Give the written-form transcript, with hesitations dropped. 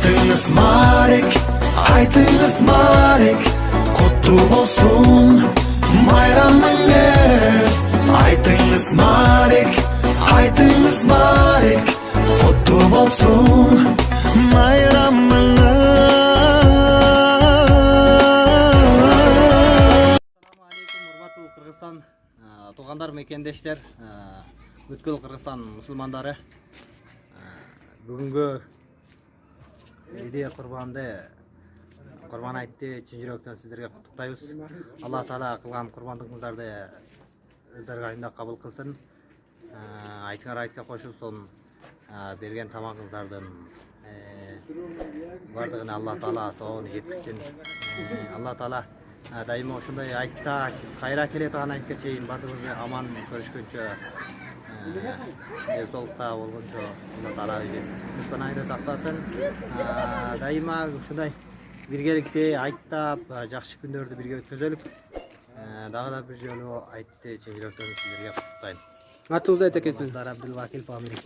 Айтыңыз Марек, құтты болсын майрамыңыз. Айтыңыз Марек, құтты болсын майрамыңыз. Ассаламу алейкум, урматтуу Кыргызстан туугандар мекендештер, бүткүл Кыргызстан мусулмандары. Бүгүнгү видео Курман айтты, чын жүрөктөн сиздерге куттуктайбыз. Алла Таала кылган курмандыгыңыздарды өздөрү айында кабыл кылсын. Айтыңар айтка кошулсын. Берген тамагыңыздардын бардыгына Алла Таала соонун жеткизсин. Алла Таала дайыма ошондой айтта кайра келе турган айтка чейин бардыгыбызды аман көрүшкөнчө, солукта болгончо Алла Таала биздин айда сактасын. Дайыма ушундай биргеликте айттап, жакшы күндөрдү бирге өткөзөлүк. Дагы да бир жолу айтты, чын жүрөктөн сиздерге куттуктайм. Атыңызды айта кетсеңиз. Абдилвакил Памири.